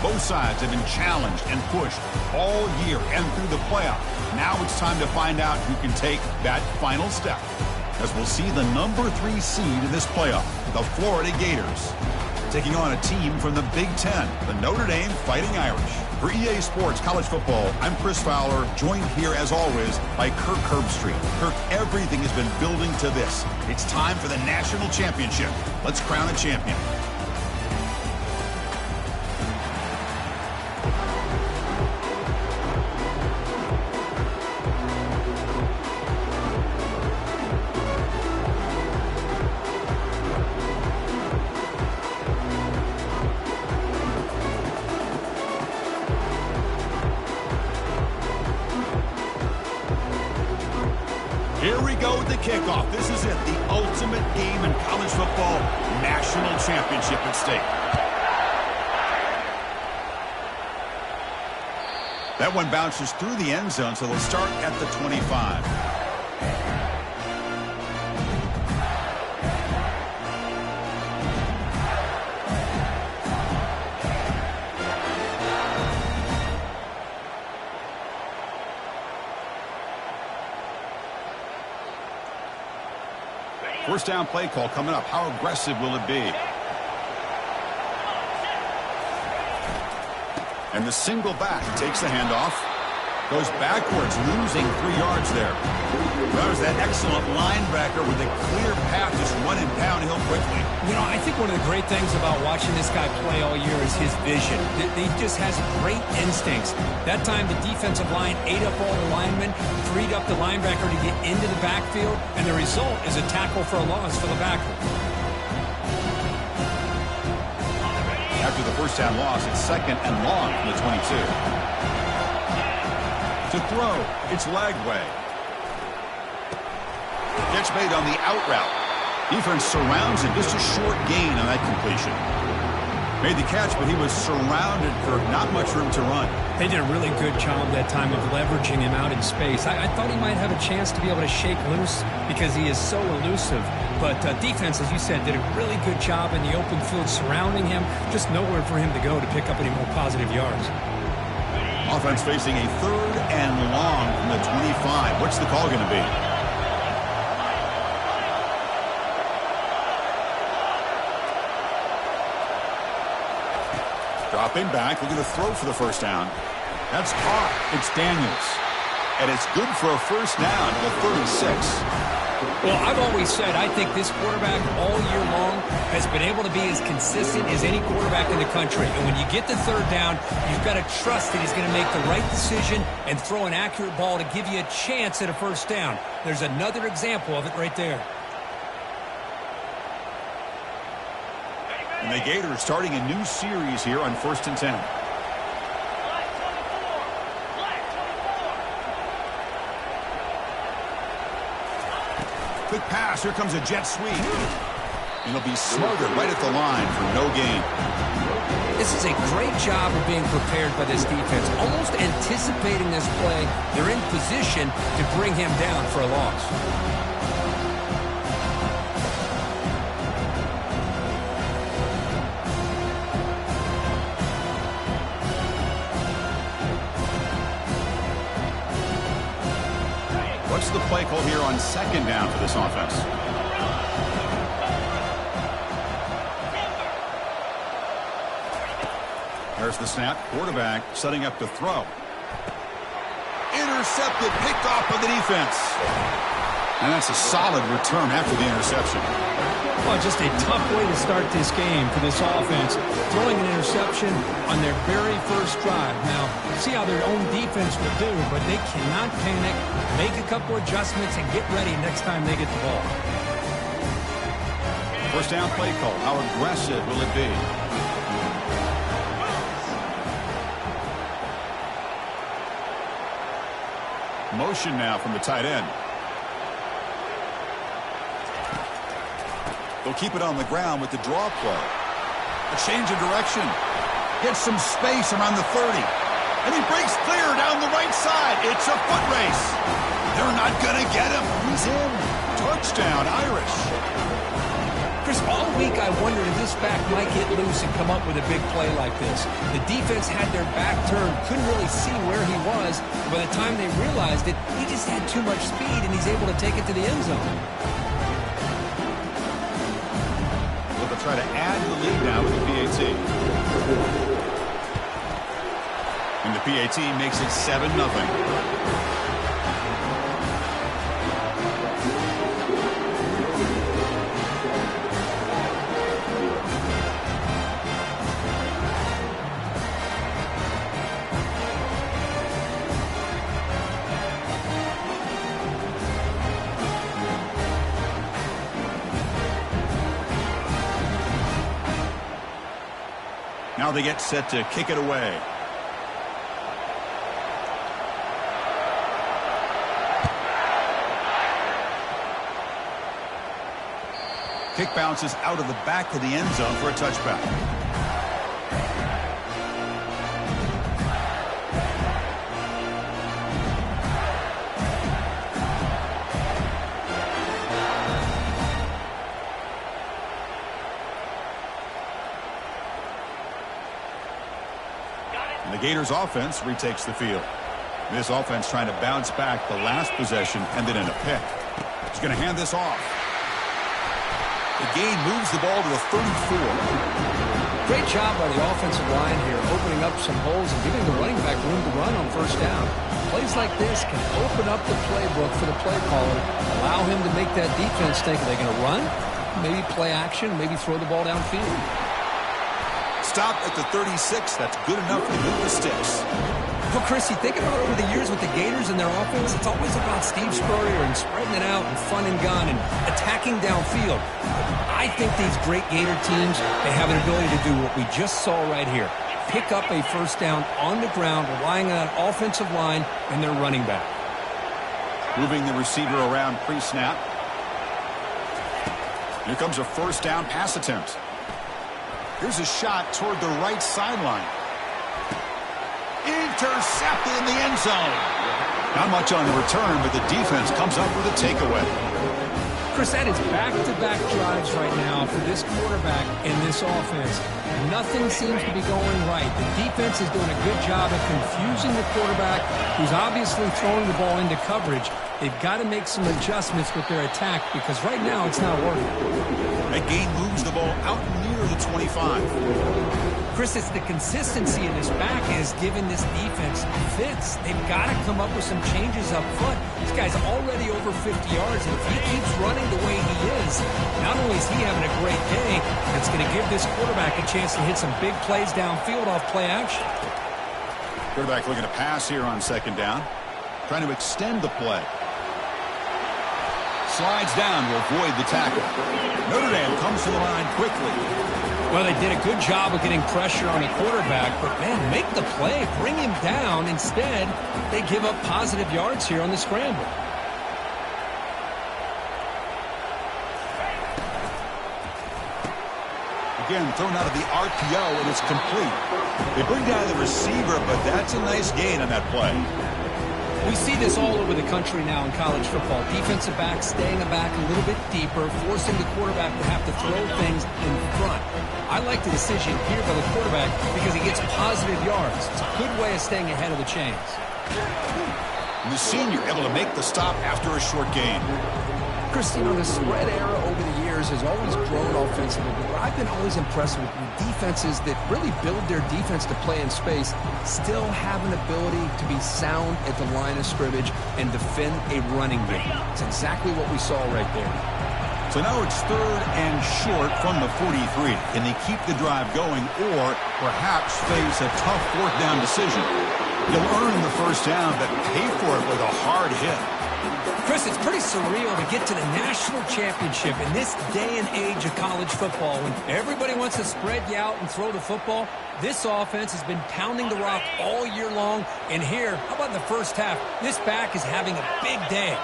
Both sides have been challenged and pushed all year and through the playoff. Now it's time to find out who can take that final step, as we'll see the number 3 seed in this playoff, the Florida Gators, taking on a team from the Big Ten, the Notre Dame Fighting Irish. For EA Sports College Football, I'm Chris Fowler, joined here as always by Kirk Herbstreit. Kirk, everything has been building to this. It's time for the national championship. Let's crown a champion. Here we go with the kickoff. This is it, the ultimate game in college football, national championship at stake. That one bounces through the end zone, so they'll start at the 25. First down play call coming up. How aggressive will it be? And the single back takes the handoff. Goes backwards, losing 3 yards there. That was that excellent linebacker with a clear path, just running downhill quickly. You know, I think one of the great things about watching this guy play all year is his vision. He just has great instincts. That time the defensive line ate up all the linemen, freed up the linebacker to get into the backfield, and the result is a tackle for a loss for the backer. After the first down loss, it's second and long from the 22. To throw, it's Lagway. Catch made on the out route. Defense surrounds him, just a short gain on that completion. Made the catch, but he was surrounded for not much room to run. They did a really good job that time of leveraging him out in space. I thought he might have a chance to be able to shake loose because he is so elusive. But defense, as you said, did a really good job in the open field surrounding him. Just nowhere for him to go to pick up any more positive yards. Offense facing a third and long from the 25. What's the call going to be? Dropping back, looking to throw for the first down. That's caught. It's Daniels. And it's good for a first down to the 36. Well, I've always said I think this quarterback all year long has been able to be as consistent as any quarterback in the country. And when you get the third down, you've got to trust that he's going to make the right decision and throw an accurate ball to give you a chance at a first down. There's another example of it right there. And the Gators starting a new series here on 1st and 10. Quick pass. Here comes a jet sweep. And he'll be smothered right at the line for no gain. This is a great job of being prepared by this defense. Almost anticipating this play, they're in position to bring him down for a loss. What's the play call here on second down for this offense? There's the snap. Quarterback setting up to throw. Intercepted, picked off by the defense. And that's a solid return after the interception. Well, just a tough way to start this game for this offense. Throwing an interception on their very first drive. Now, see how their own defense will do, but they cannot panic, make a couple adjustments, and get ready next time they get the ball. First down play call. How aggressive will it be? Motion now from the tight end. They'll keep it on the ground with the draw play. A change of direction. Gets some space around the 30. And he breaks clear down the right side. It's a foot race. They're not going to get him. He's in. Touchdown, Irish. Chris, Chris, all week I wondered if this back might get loose and come up with a big play like this. The defense had their back turned, couldn't really see where he was. By the time they realized it, he just had too much speed, and he's able to take it to the end zone. They'll try to add to the lead now with the PAT. And the PAT makes it 7-0. Now they get set to kick it away. Kick bounces out of the back of the end zone for a touchback. The Gators offense retakes the field. This offense trying to bounce back the last possession and then in a pick. He's going to hand this off. The gain moves the ball to the 34. Great job by the offensive line here, opening up some holes and giving the running back room to run on first down. Plays like this can open up the playbook for the play caller, allow him to make that defense think, are they going to run? Maybe play action, maybe throw the ball downfield. Stop at the 36. That's good enough to move the sticks. Well, Chris, you think about it over the years with the Gators and their offense, it's always about Steve Spurrier and spreading it out and fun and gun and attacking downfield. I think these great Gator teams, they have an ability to do what we just saw right here. Pick up a first down on the ground, relying on that offensive line and their running back. Moving the receiver around pre-snap. Here comes a first down pass attempt. Here's a shot toward the right sideline. Intercepted in the end zone. Not much on the return, but the defense comes up with a takeaway. Chris, that is back-to-back drives right now for this quarterback and this offense. Nothing seems to be going right. The defense is doing a good job of confusing the quarterback, who's obviously throwing the ball into coverage. They've got to make some adjustments with their attack because right now it's not working. That gain moves the ball out near the 25. Chris, it's the consistency of this back is giving this defense fits. They've got to come up with some changes up front. This guy's already over 50 yards, and if he keeps running the way he is, not only is he having a great day, it's going to give this quarterback a chance to hit some big plays downfield off play action. Quarterback looking to pass here on second down, trying to extend the play. Slides down to avoid the tackle. Notre Dame comes to the line quickly. Well, they did a good job of getting pressure on the quarterback, but, man, make the play. Bring him down. Instead, they give up positive yards here on the scramble. Again, thrown out of the RPO, and it's complete. They bring down the receiver, but that's a nice gain on that play. We see this all over the country now in college football. Defensive backs staying back a little bit deeper, forcing the quarterback to have to throw things in front. I like the decision here by the quarterback because he gets positive yards. It's a good way of staying ahead of the chains. And the senior able to make the stop after a short gain. Christine, the spread era over the years has always grown offensively, but I've been always impressed with defenses that really build their defense to play in space, still have an ability to be sound at the line of scrimmage and defend a running game. It's exactly what we saw right there. So now it's third and short from the 43. Can they keep the drive going or perhaps face a tough fourth down decision? They'll earn the first down, but pay for it with a hard hit. Chris, it's pretty surreal to get to the national championship in this day and age of college football when everybody wants to spread you out and throw the football. This offense has been pounding the rock all year long, and here, how about in the first half, this back is having a big day.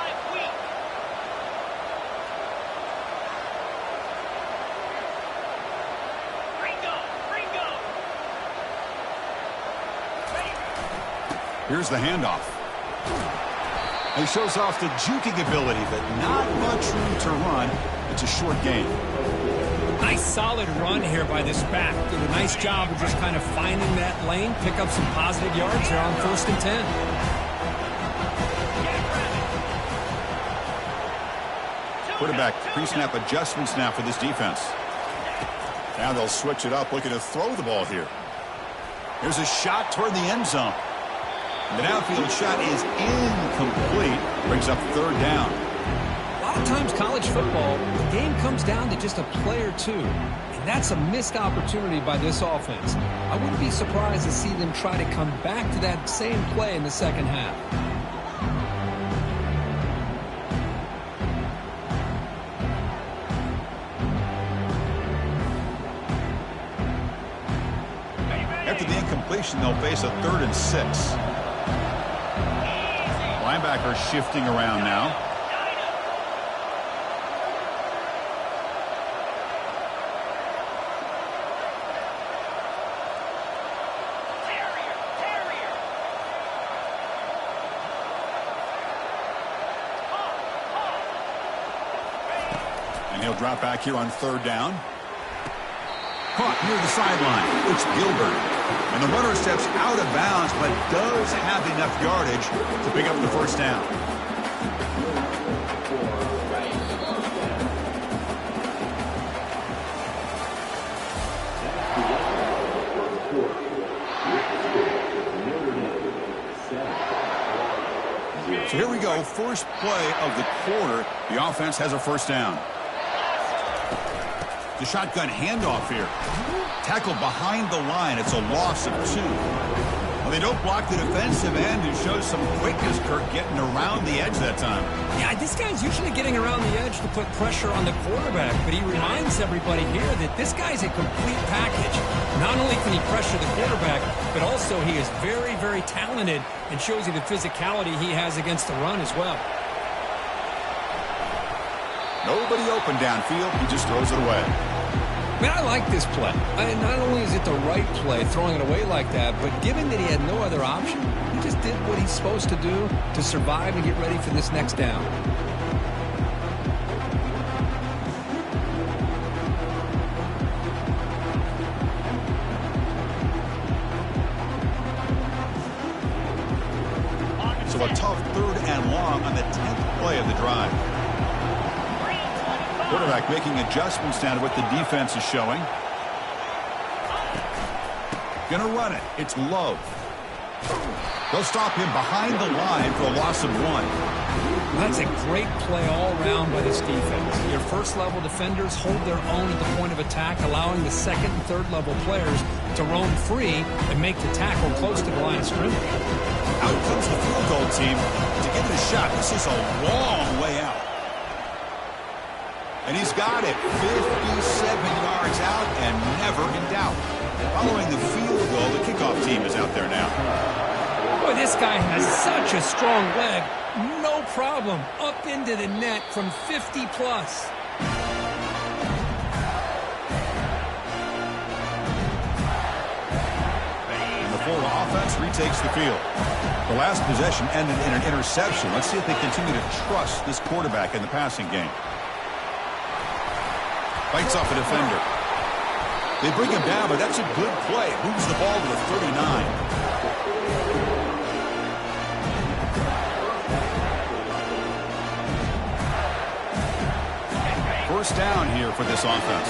Here's the handoff. He shows off the juking ability, but not much room to run. It's a short gain. Nice solid run here by this back. Did a nice job of just kind of finding that lane, pick up some positive yards here on 1st and 10. Quarterback pre-snap adjustments now for this defense. Now they'll switch it up, looking to throw the ball here. There's a shot toward the end zone. The downfield shot is incomplete. Brings up 3rd down. A lot of times college football, the game comes down to just a play or two. And that's a missed opportunity by this offense. I wouldn't be surprised to see them try to come back to that same play in the second half. After the incompletion, they'll face a 3rd and 6. Linebacker shifting around now. And he'll drop back here on 3rd down. Caught near the sideline. It's Gilbert. And the runner steps out of bounds, but does have enough yardage to pick up the 1st down. So here we go. First play of the quarter. The offense has a 1st down. The shotgun handoff here. Tackled behind the line. It's a loss of 2. Well, they don't block the defensive end and shows some quickness, Kirk, getting around the edge that time. Yeah, this guy's usually getting around the edge to put pressure on the quarterback, but he reminds everybody here that this guy's a complete package. Not only can he pressure the quarterback, but also he is very, very talented and shows you the physicality he has against the run as well. Nobody open downfield. He just throws it away. Man, I like this play. Not only is it the right play, throwing it away like that, but given that he had no other option, he just did what he's supposed to do to survive and get ready for this next down. So a tough 3rd and long on the 10th play of the drive. Quarterback making adjustments down to what the defense is showing. Gonna run it. It's Love. They'll stop him behind the line for a loss of 1. That's a great play all around by this defense. Your first-level defenders hold their own at the point of attack, allowing the second and third-level players to roam free and make the tackle close to the line of scrimmage. Out comes the field goal team to get the shot. This is a long way out. And he's got it 57 yards out and never in doubt. Following the field goal, the kickoff team is out there now. Boy, this guy has such a strong leg. No problem. Up into the net from 50 plus. And the Florida offense retakes the field. The last possession ended in an interception. Let's see if they continue to trust this quarterback in the passing game. Fights off a defender. They bring him down, but that's a good play. Moves the ball to the 39. First down here for this offense.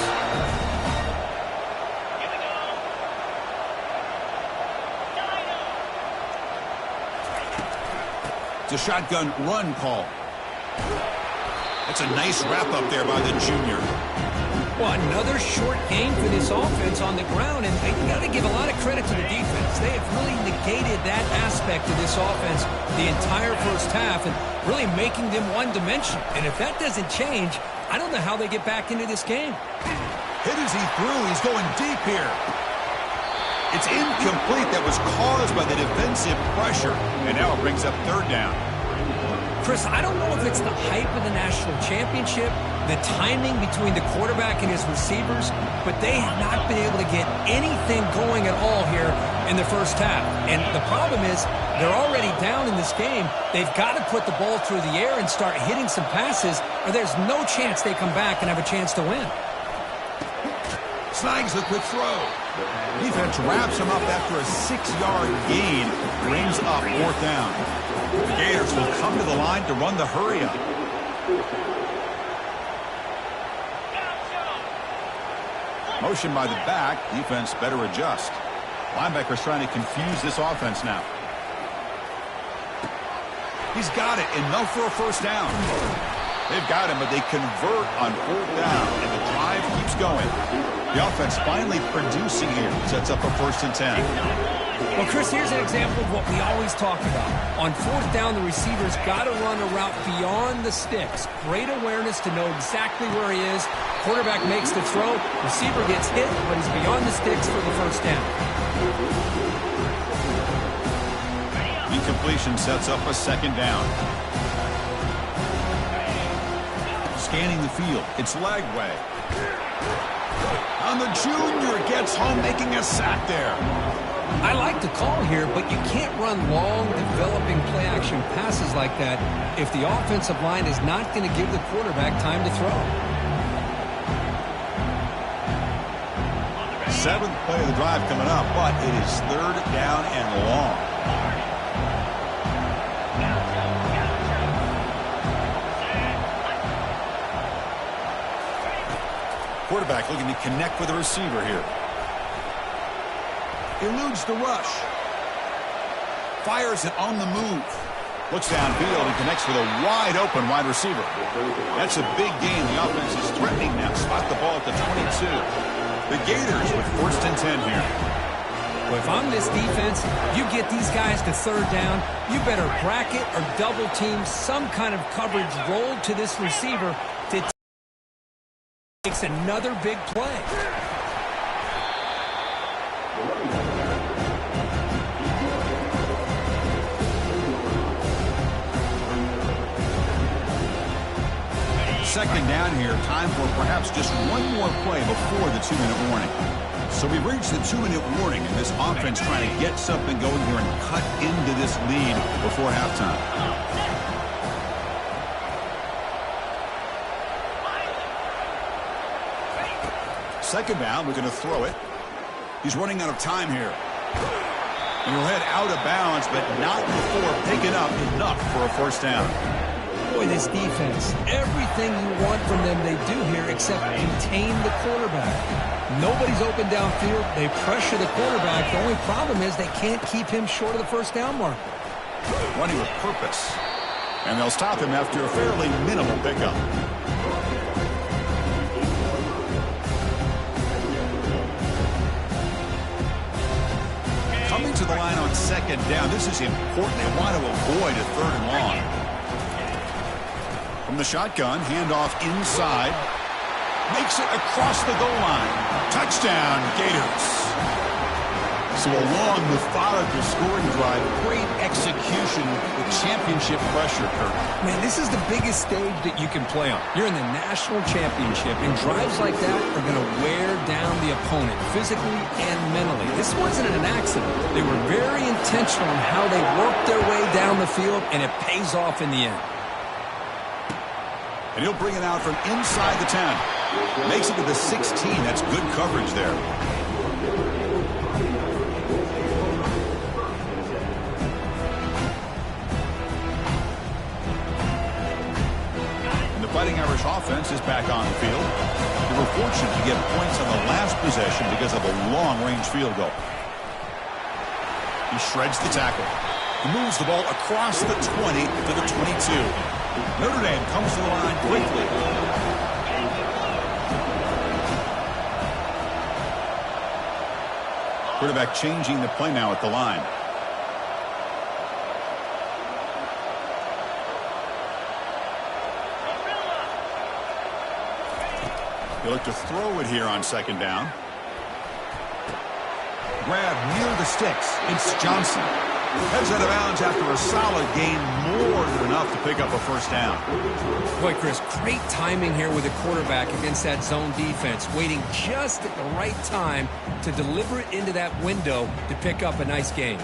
It's a shotgun run call. That's a nice wrap up there by the junior. Well, another short game for this offense on the ground, and you got to give a lot of credit to the defense. They have really negated that aspect of this offense the entire first half and really making them one-dimensional. And if that doesn't change, I don't know how they get back into this game. Hit as he threw. He's going deep here. It's incomplete. That was caused by the defensive pressure. And now it brings up 3rd down. Chris, I don't know if it's the hype of the national championship, the timing between the quarterback and his receivers, but they have not been able to get anything going at all here in the first half. And the problem is they're already down in this game. They've got to put the ball through the air and start hitting some passes, or there's no chance they come back and have a chance to win. snags the quick throw. Defense wraps him up after a 6-yard gain. Brings up 4th down. The Gators will come to the line to run the hurry up. Motion by the back. Defense better adjust. Linebackers trying to confuse this offense now. He's got it. Enough for a first down. They've got him, but they convert on 4th down, and the drive keeps going. The offense finally producing here. Sets up a 1st and 10. Well, Chris, here's an example of what we always talk about. On 4th down, the receiver's got to run a route beyond the sticks. Great awareness to know exactly where he is. Quarterback makes the throw. Receiver gets hit, but he's beyond the sticks for the first down. Incompletion sets up a 2nd down. Scanning the field. It's Lagway. On the junior, gets home, making a sack there. I like the call here, but you can't run long, developing play-action passes like that if the offensive line is not going to give the quarterback time to throw. 7th play of the drive coming up, but it is 3rd down and long. Quarterback looking to connect with the receiver here. Eludes the rush. Fires it on the move. Looks downfield and connects with a wide-open wide receiver. That's a big gain. The offense is threatening now. Spot the ball at the 22. The Gators with 1st and 10 here. Well, if I'm this defense, you get these guys to 3rd down, you better bracket or double team some kind of coverage roll to this receiver to makes another big play. Second down here. Time for perhaps just one more play before the 2-minute warning. So we've reached the 2-minute warning, and this offense trying to get something going here and cut into this lead before halftime. Second down, we're going to throw it. He's running out of time here. And he'll head out of bounds, but not before picking up enough for a first down. Boy, this defense, everything you want from them they do here except contain the quarterback. Nobody's open downfield. They pressure the quarterback. The only problem is they can't keep him short of the first down mark. Running with purpose. And they'll stop him after a fairly minimal pickup. Coming to the line on second down. This is important. They want to avoid a 3rd and long. From the shotgun, handoff inside. Makes it across the goal line. Touchdown, Gators. So a long, methodical scoring drive. Great execution with championship pressure, Kirk. Man, this is the biggest stage that you can play on. You're in the national championship, and drives like that are going to wear down the opponent physically and mentally. This wasn't an accident. They were very intentional in how they worked their way down the field, and it pays off in the end. And he'll bring it out from inside the 10. Makes it to the 16. That's good coverage there. And the Fighting Irish offense is back on the field. They were fortunate to get points on the last possession because of a long-range field goal. He shreds the tackle. He moves the ball across the 20 to the 22. Notre Dame comes to the line quickly. Quarterback changing the play now at the line. He'll look to throw it here on second down. Grab near the sticks. It's Johnson. Heads out of bounds after a solid gain, more than enough to pick up a first down. Boy, Chris, great timing here with the quarterback against that zone defense, waiting just at the right time to deliver it into that window to pick up a nice gain.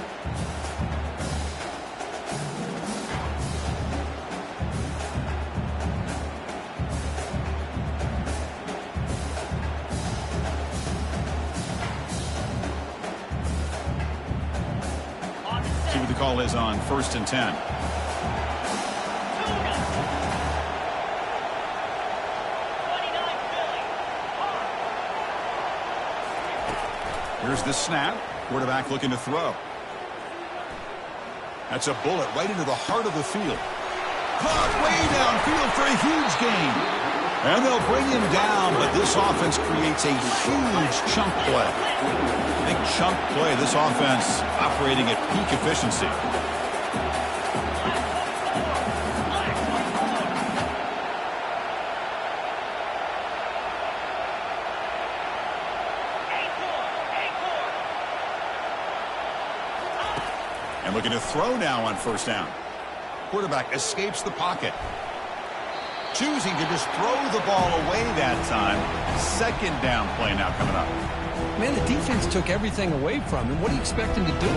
see what the call is on 1st and 10. Here's the snap. Quarterback looking to throw. That's a bullet right into the heart of the field. Caught way downfield for a huge gain. And they'll bring him down, but this offense creates a huge chunk play. Big chunk play. This offense operating at peak efficiency. And looking to throw now on 1st down. Quarterback escapes the pocket. Choosing to just throw the ball away that time. 2nd down play now coming up. Man, the defense took everything away from him. What do you expect him to do?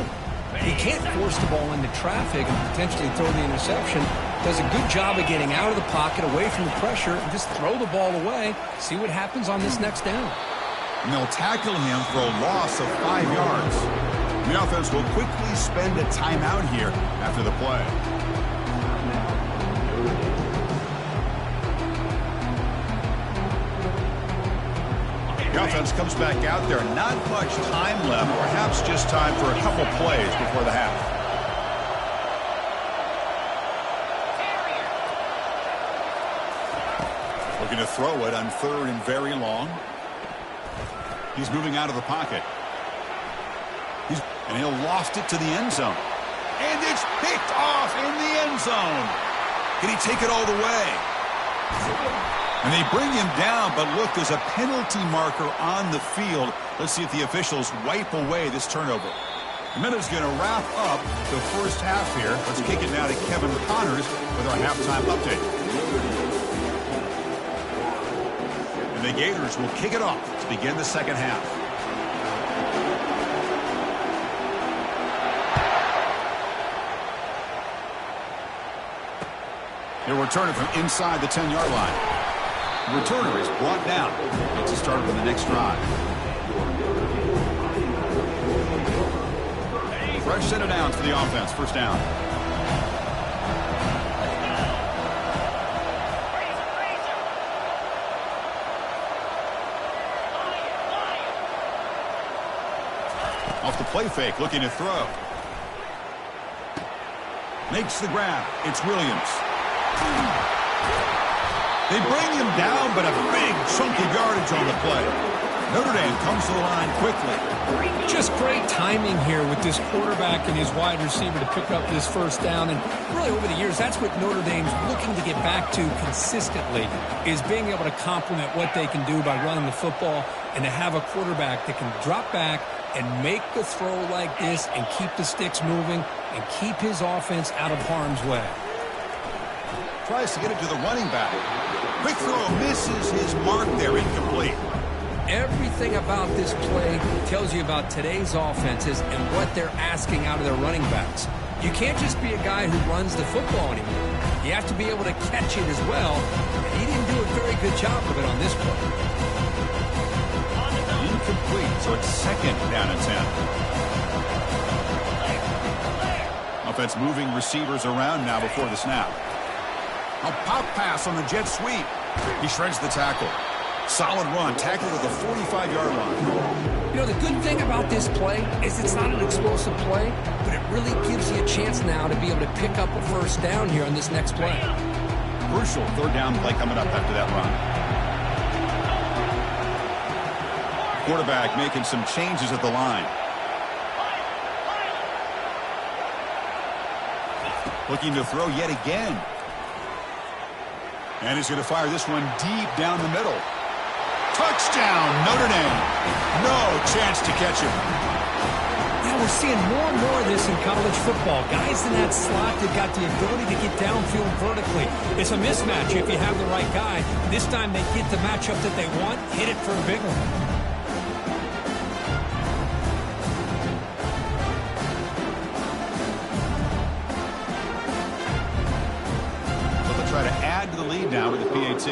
He can't force the ball into traffic and potentially throw the interception. Does a good job of getting out of the pocket, away from the pressure, and just throw the ball away. See what happens on this next down. And they'll tackle him for a loss of 5 yards. The offense will quickly spend a timeout here after the play. The offense comes back out there. Not much time left. Perhaps just time for a couple plays before the half. Looking to throw it on 3rd and very long. He's moving out of the pocket. And he'll loft it to the end zone. And it's picked off in the end zone. Can he take it all the way? And they bring him down, but look, there's a penalty marker on the field. Let's see if the officials wipe away this turnover. The minute's going to wrap up the first half here. Let's kick it now to Kevin Connors with our halftime update. And the Gators will kick it off to begin the second half. They'll return it from inside the 10-yard line. The returner is brought down. Makes a start for the next drive. Fresh set of downs for the offense. 1st down. Off the play fake, looking to throw. Makes the grab. It's Williams. They bring him down, but a big chunk of yardage on the play. Notre Dame comes to the line quickly. Just great timing here with this quarterback and his wide receiver to pick up this 1st down. And really over the years, that's what Notre Dame's looking to get back to consistently, is being able to complement what they can do by running the football and to have a quarterback that can drop back and make the throw like this and keep the sticks moving and keep his offense out of harm's way. Tries to get it to the running back. Quick throw misses his mark there, incomplete. Everything about this play tells you about today's offenses and what they're asking out of their running backs. You can't just be a guy who runs the football anymore. You have to be able to catch it as well. And he didn't do a very good job of it on this play. Incomplete, so it's 2nd down and 10. Offense moving receivers around now before the snap. A pop pass on the jet sweep. He shreds the tackle. Solid run, tackled at the 45-yard line. You know, the good thing about this play is it's not an explosive play, but it really gives you a chance now to be able to pick up a 1st down here on this next play. Crucial 3rd down play coming up after that run. Quarterback making some changes at the line. Looking to throw yet again. And he's going to fire this one deep down the middle. Touchdown, Notre Dame. No chance to catch him. Yeah, we're seeing more and more of this in college football. Guys in that slot that got the ability to get downfield vertically. It's a mismatch if you have the right guy. This time they get the matchup that they want, hit it for a big one. Try to add to the lead now with the PAT.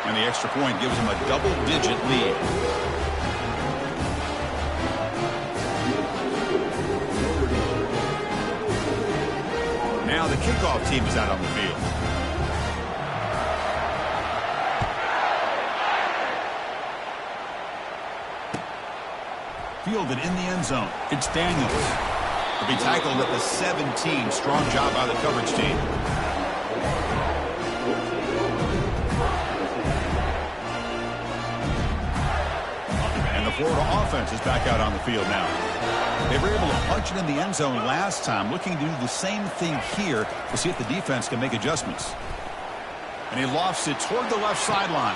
And the extra point gives them a double-digit lead. kickoff team is out on the field. Fielded in the end zone. It's Daniels. He'll be tackled at the 17. Strong job by the coverage team. And the Florida offense is back out on the field now. They were able to punch it in the end zone last time, looking to do the same thing here to see if the defense can make adjustments. And he lofts it toward the left sideline.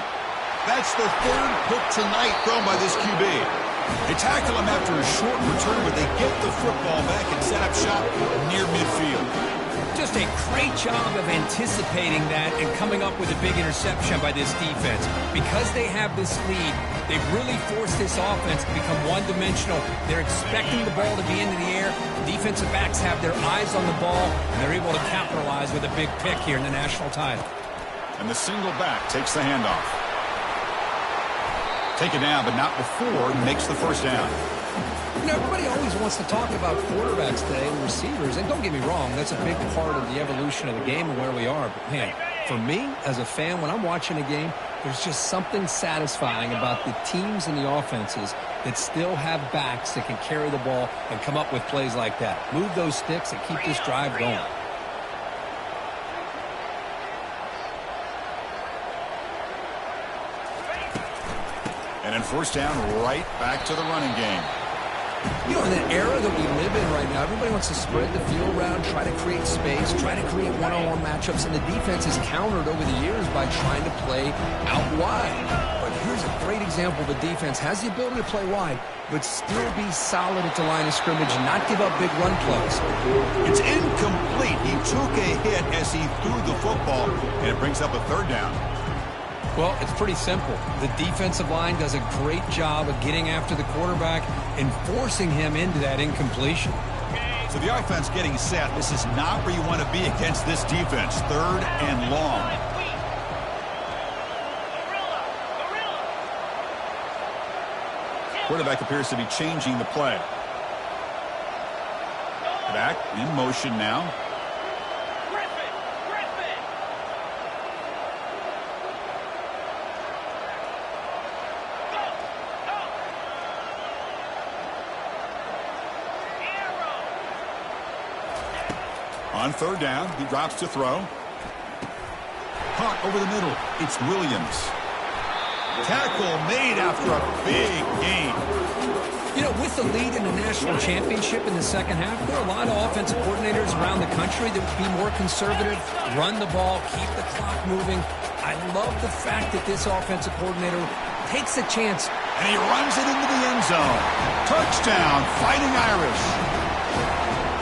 That's the third pick tonight thrown by this QB. They tackle him after a short return, but they get the football back and set up shop near midfield. Just a great job of anticipating that and coming up with a big interception by this defense. Because they have this lead, they've really forced this offense to become one-dimensional. They're expecting the ball to be into the air. Defensive backs have their eyes on the ball, and they're able to capitalize with a big pick here in the national title. And the single back takes the handoff. Take it down, but not before he makes the first down. You know, everybody always wants to talk about quarterbacks today and receivers, and don't get me wrong, that's a big part of the evolution of the game and where we are. But, man, for me, as a fan, when I'm watching a game, there's just something satisfying about the teams and the offenses that still have backs that can carry the ball and come up with plays like that. Move those sticks and keep this drive going. And then first down, right back to the running game. You know, in the era that we live in right now, everybody wants to spread the field around, try to create space, try to create one-on-one matchups, and the defense is countered over the years by trying to play out wide. But here's a great example. The defense has the ability to play wide, but still be solid at the line of scrimmage and not give up big run plays. It's incomplete. He took a hit as he threw the football, and it brings up a third down. Well, it's pretty simple. The defensive line does a great job of getting after the quarterback and forcing him into that incompletion. So the offense getting set. This is not where you want to be against this defense. Third and long. Quarterback appears to be changing the play. Back in motion now. On third down, he drops to throw. Caught over the middle. It's Williams. Tackle made after a big gain. You know, with the lead in the national championship in the second half, there are a lot of offensive coordinators around the country that would be more conservative, run the ball, keep the clock moving. I love the fact that this offensive coordinator takes a chance. And he runs it into the end zone. Touchdown, Fighting Irish.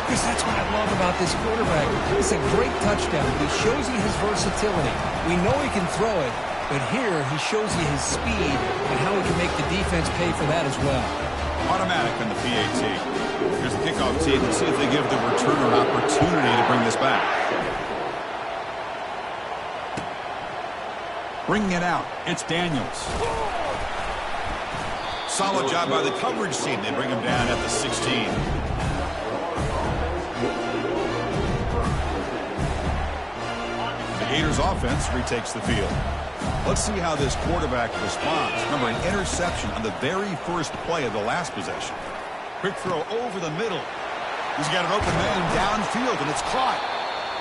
Because that's what I love about this quarterback. It's a great touchdown. He shows you his versatility. We know he can throw it, but here he shows you his speed and how he can make the defense pay for that as well. Automatic on the PAT. Here's the kickoff team. Let's see if they give the returner an opportunity to bring this back. Bringing it out, it's Daniels. Solid job by the coverage team. They bring him down at the 16. Gators offense retakes the field. Let's see how this quarterback responds. Remember, an interception on the very first play of the last possession. Quick throw over the middle. He's got an open man downfield, and it's caught.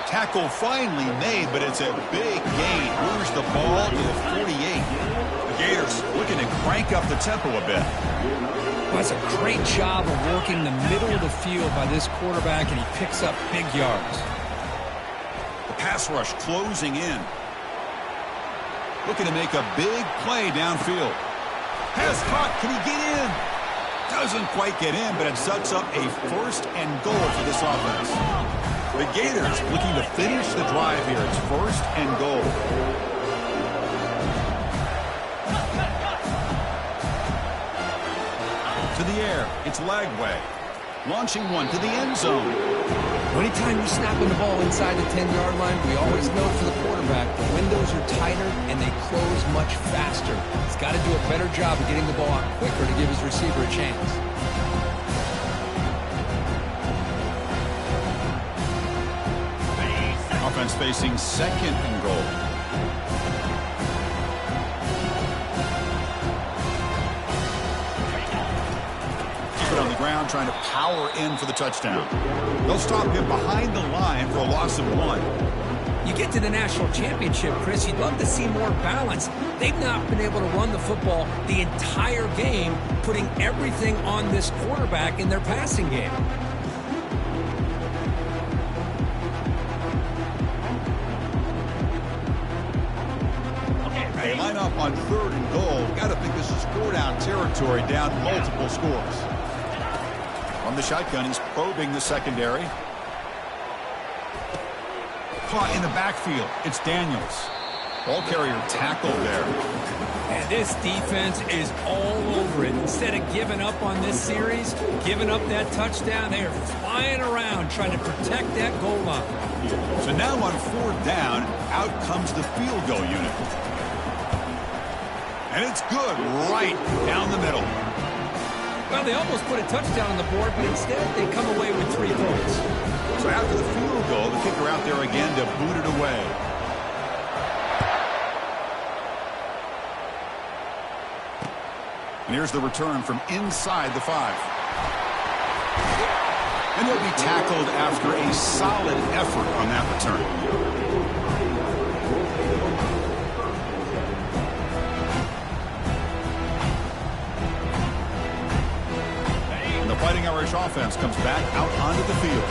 Tackle finally made, but it's a big gain. Moves the ball to the 48. The Gators looking to crank up the tempo a bit. Well, that's a great job of working the middle of the field by this quarterback, and he picks up big yards. Pass rush closing in. Looking to make a big play downfield. Pass caught. Can he get in? Doesn't quite get in, but it sets up a first and goal for this offense. The Gators looking to finish the drive here. It's first and goal. To the air. It's Lagway. Launching one to the end zone. Anytime you're snapping the ball inside the 10-yard line, we always know for the quarterback, the windows are tighter and they close much faster. He's got to do a better job of getting the ball out quicker to give his receiver a chance. defense facing second and goal. Keep it on the ground, trying to power in for the touchdown. They'll stop him behind the line for a loss of 1. You get to the national championship, Chris, you'd love to see more balance. They've not been able to run the football the entire game, putting everything on this quarterback in their passing game. They line up on 3rd and goal. Got to think this is 4-down territory, down multiple scores. From the shotgun, he's probing the secondary. Caught in the backfield. It's Daniels. Ball carrier tackled there. And this defense is all over it. Instead of giving up on this series, giving up that touchdown, they are flying around trying to protect that goal line. So now on 4th down, out comes the field goal unit. And it's good right down the middle. Well, they almost put a touchdown on the board, but instead they come away with 3 points. So after the field goal, the kicker out there again to boot it away. And here's the return from inside the 5. And he'll be tackled after a solid effort on that return. Fighting Irish offense comes back out onto the field.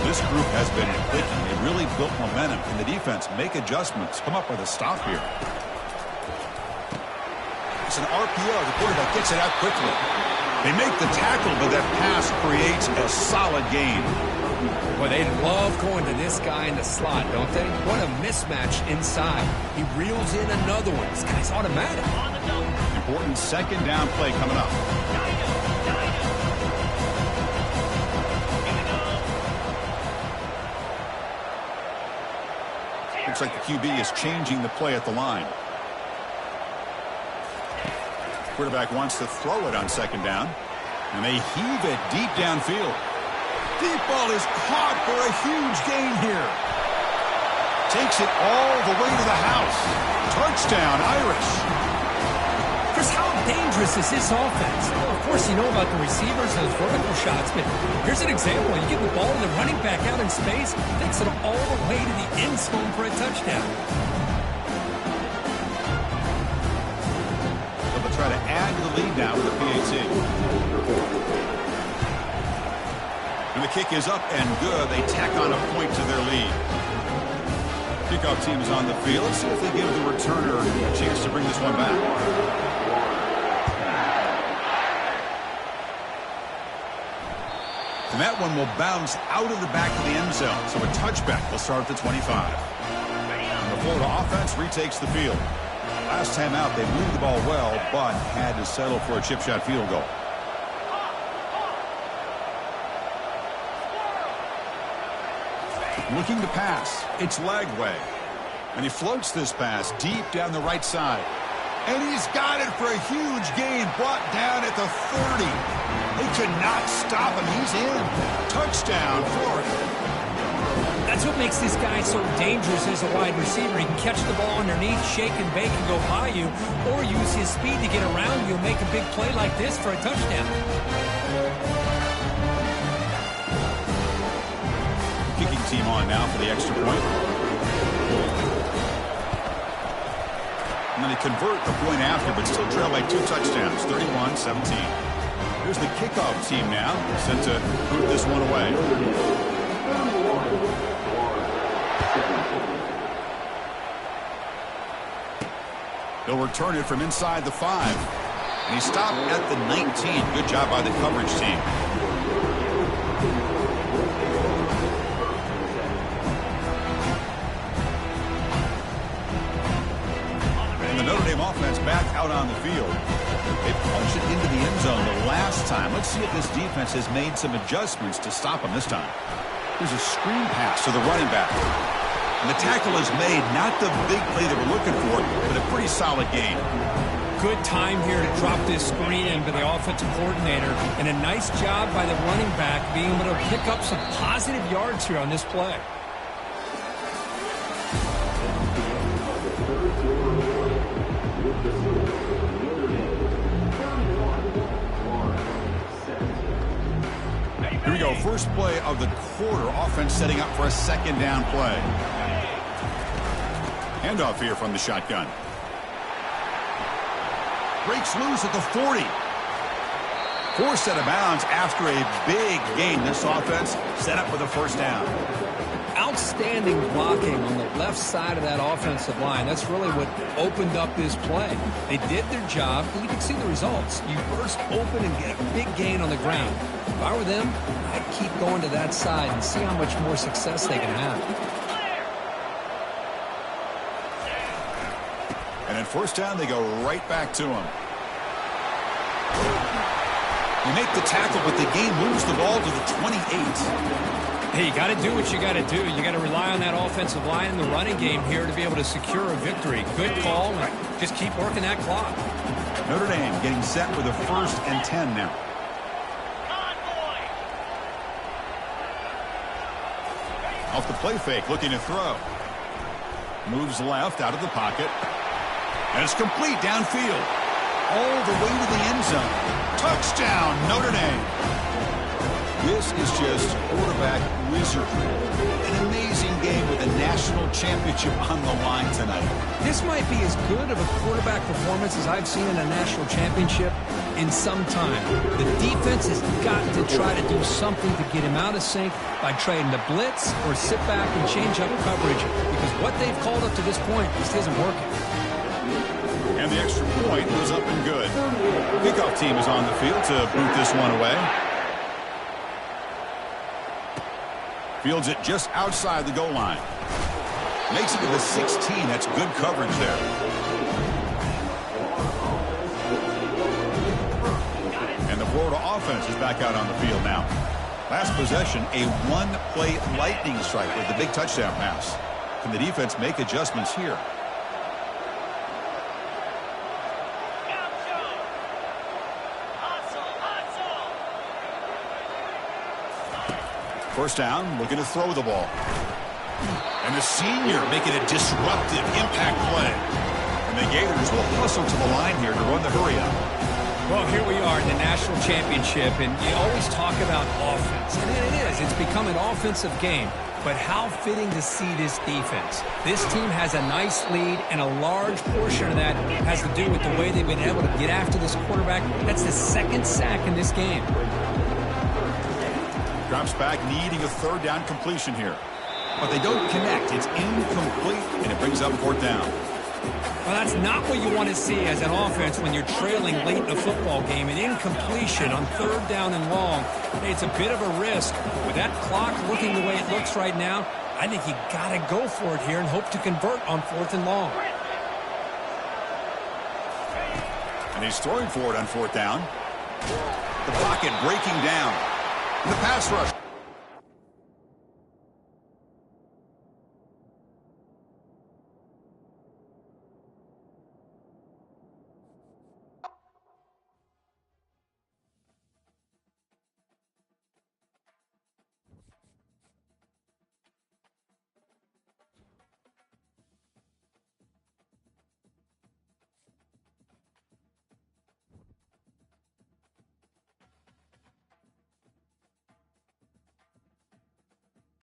This group has been clicking. They really built momentum, and the defense make adjustments. Come up with a stop here. It's an RPO. The quarterback gets it out quickly. They make the tackle, but that pass creates a solid gain. Boy, they love going to this guy in the slot, don't they? What a mismatch inside. He reels in another one. This guy's automatic. Important 2nd down play coming up. Looks like the QB is changing the play at the line. Quarterback wants to throw it on 2nd down. And they heave it deep downfield. Deep ball is caught for a huge gain here. Takes it all the way to the house. Touchdown, Irish. Chris, how dangerous is this offense? Well, of course, you know about the receivers, those vertical shots, but here's an example. You get the ball and the running back out in space, takes it all the way to the end zone for a touchdown. They'll try to add to the lead now with the PAT. And the kick is up and good. They tack on a point to their lead. Kickoff team is on the field. Let's see if they give the returner a chance to bring this one back. And that one will bounce out of the back of the end zone. So a touchback will start at the 25. And the Florida offense retakes the field. Last time out, they moved the ball well, but had to settle for a chip shot field goal. Looking to pass. It's Lagway. And he floats this pass deep down the right side. And he's got it for a huge gain, brought down at the 30. They could not stop him. He's in. Touchdown, Florida. That's what makes this guy so dangerous as a wide receiver. He can catch the ball underneath, shake and bake and go by you, or use his speed to get around you and make a big play like this for a touchdown. Kicking team on now for the extra point. And then they convert the point after, but still trail by 2 touchdowns, 31-17. Here's the kickoff team now, set to put this one away. He'll return it from inside the 5. And he stopped at the 19. Good job by the coverage team. And the Notre Dame offense back out on the field. They punched it into the end zone the last time. Let's see if this defense has made some adjustments to stop them this time. There's a screen pass to the running back. And the tackle is made. Not the big play that we're looking for, but a pretty solid gain. Good time here to drop this screen in by the offensive coordinator. And a nice job by the running back being able to pick up some positive yards here on this play. Here we go, first play of the quarter. Offense setting up for a second down play. Handoff here from the shotgun. Breaks loose at the 40. Forced out of bounds after a big gain. This offense set up for the first down. Outstanding blocking on the left side of that offensive line. That's really what opened up this play. They did their job, and you can see the results. You burst open and get a big gain on the ground. If I were them, I'd keep going to that side and see how much more success they can have. And at first down, they go right back to him. You make the tackle, but the game moves the ball to the 28. Hey, you got to do what you got to do. You got to rely on that offensive line in the running game here to be able to secure a victory. Good call, and just keep working that clock. Notre Dame getting set for the 1st and 10 now. Off the play fake, looking to throw. Moves left out of the pocket. And it's complete downfield. All the way to the end zone. Touchdown, Notre Dame. This is just quarterback wizardry. An amazing game with a national championship on the line tonight. This might be as good of a quarterback performance as I've seen in a national championship in some time. The defense has got to try to do something to get him out of sync by trying to blitz or sit back and change up coverage, because what they've called up to this point just isn't working. And the extra point was up and good. Kickoff team is on the field to boot this one away. Fields it just outside the goal line. Makes it to the 16. That's good coverage there. And the Florida offense is back out on the field now. Last possession, a one-play lightning strike with the big touchdown pass. Can the defense make adjustments here? First down, looking to throw the ball. And the senior making a disruptive impact play. And the Gators will hustle to the line here to run the hurry up. Well, here we are in the national championship, and you always talk about offense. And it is. It's become an offensive game. But how fitting to see this defense. This team has a nice lead, and a large portion of that has to do with the way they've been able to get after this quarterback. That's the second sack in this game. Drops back, needing a third down completion here. But they don't connect. It's incomplete, and it brings up fourth down. Well, that's not what you want to see as an offense when you're trailing late in a football game. An incompletion on third down and long. Hey, it's a bit of a risk. With that clock looking the way it looks right now, I think you got to go for it here and hope to convert on fourth and long. And he's throwing for it on fourth down. The pocket breaking down. The pass rush.